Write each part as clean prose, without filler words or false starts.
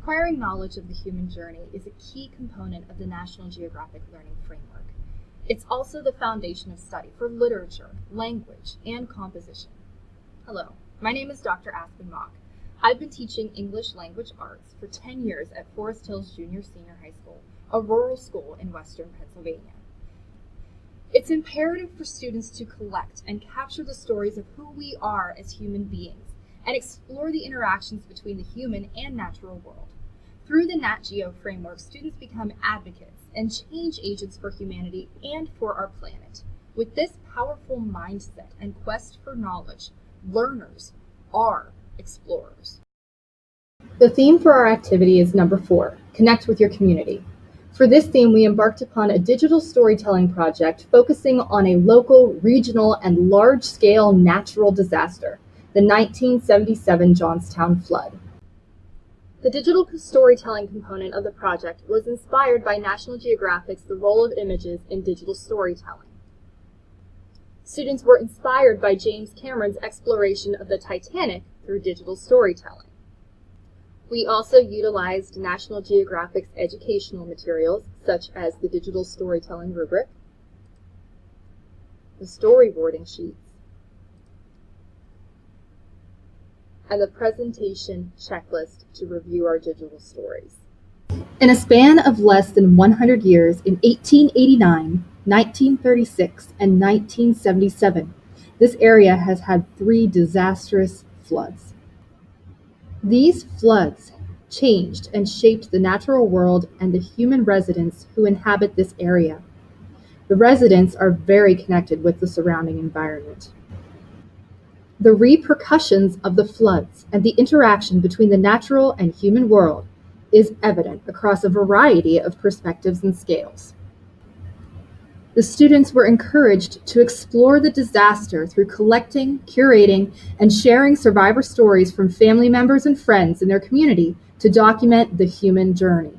Acquiring knowledge of the human journey is a key component of the National Geographic Learning Framework. It's also the foundation of study for literature, language, and composition. Hello, my name is Dr. Aspen B. I've been teaching English language arts for 10 years at Forest Hills Junior-Senior High School, a rural school in western Pennsylvania. It's imperative for students to collect and capture the stories of who we are as human beings and explore the interactions between the human and natural world. Through the Natgeo framework, students become advocates and change agents for humanity and for our planet. With this powerful mindset and quest for knowledge, learners are explorers. The theme for our activity is number 4, Connect with your community. For this theme, we embarked upon a digital storytelling project focusing on a local, regional, and large-scale natural disaster, the 1977 Johnstown flood. The digital storytelling component of the project was inspired by National Geographic's The Role of Images in Digital Storytelling. Students were inspired by James Cameron's exploration of the Titanic through digital storytelling. We also utilized National Geographic's educational materials, such as the digital storytelling rubric, the storyboarding sheets, and the presentation checklist to review our digital stories. In a span of less than 100 years, in 1889, 1936, and 1977, this area has had 3 disastrous floods. These floods changed and shaped the natural world and the human residents who inhabit this area. The residents are very connected with the surrounding environment. The repercussions of the floods and the interaction between the natural and human world is evident across a variety of perspectives and scales. The students were encouraged to explore the disaster through collecting, curating, and sharing survivor stories from family members and friends in their community to document the human journey.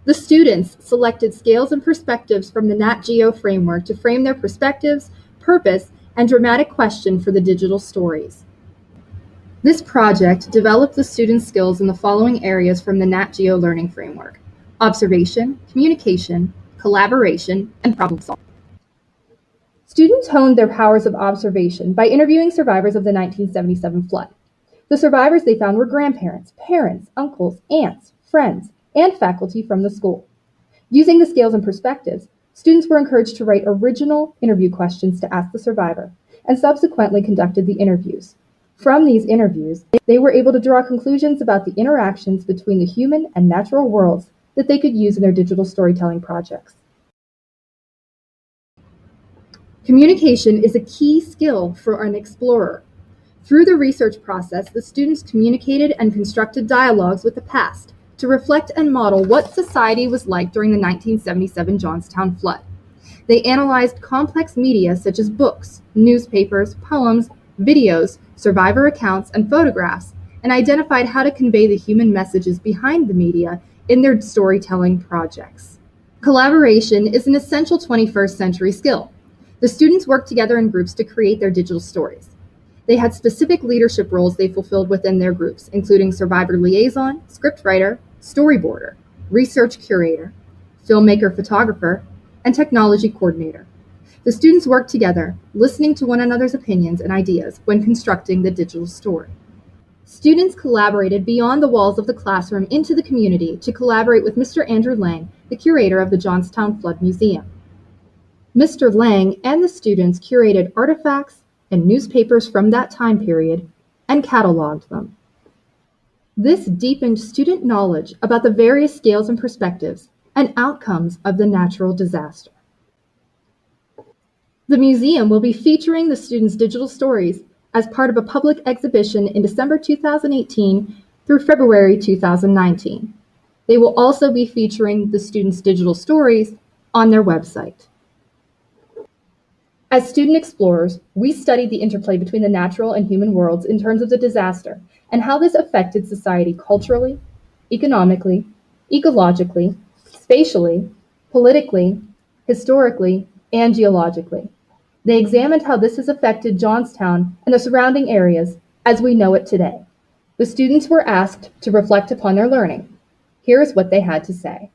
The students selected scales and perspectives from the Natgeo framework to frame their perspectives, purpose, and dramatic question for the digital stories. This project developed the students' skills in the following areas from the Natgeo learning framework: observation, communication, collaboration, and problem solving. Students honed their powers of observation by interviewing survivors of the 1977 flood. The survivors they found were grandparents, parents, uncles, aunts, friends, and faculty from the school. Using the scales and perspectives, students were encouraged to write original interview questions to ask the survivor, and subsequently conducted the interviews. From these interviews, they were able to draw conclusions about the interactions between the human and natural worlds that they could use in their digital storytelling projects. Communication is a key skill for an explorer. Through the research process, the students communicated and constructed dialogues with the past to reflect and model what society was like during the 1977 Johnstown flood. They analyzed complex media such as books, newspapers, poems, videos, survivor accounts, and photographs, and identified how to convey the human messages behind the media in their storytelling projects. Collaboration is an essential 21st century skill. The students worked together in groups to create their digital stories. They had specific leadership roles they fulfilled within their groups, including survivor liaison, scriptwriter, storyboarder, research curator, filmmaker photographer, and technology coordinator. The students worked together, listening to one another's opinions and ideas when constructing the digital story. Students collaborated beyond the walls of the classroom into the community to collaborate with Mr. Andrew Lang, the curator of the Johnstown Flood Museum. Mr. Lang and the students curated artifacts and newspapers from that time period and cataloged them. This deepened student knowledge about the various scales and perspectives and outcomes of the natural disaster. The museum will be featuring the students' digital stories as part of a public exhibition in December 2018 through February 2019. They will also be featuring the students' digital stories on their website. As student explorers, we studied the interplay between the natural and human worlds in terms of the disaster and how this affected society culturally, economically, ecologically, spatially, politically, historically, and geologically. They examined how this has affected Johnstown and the surrounding areas as we know it today. The students were asked to reflect upon their learning. Here is what they had to say.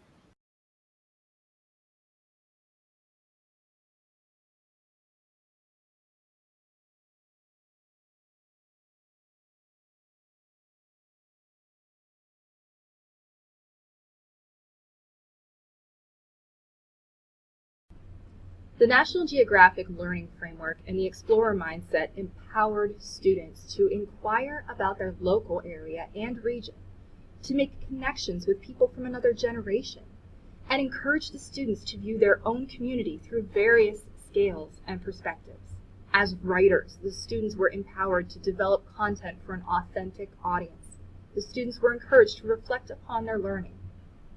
The National Geographic Learning Framework and the Explorer mindset empowered students to inquire about their local area and region, to make connections with people from another generation, and encourage the students to view their own community through various scales and perspectives. As writers, the students were empowered to develop content for an authentic audience. The students were encouraged to reflect upon their learning,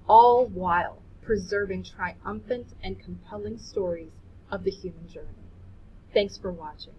all while preserving triumphant and compelling stories of the human journey. Thanks for watching.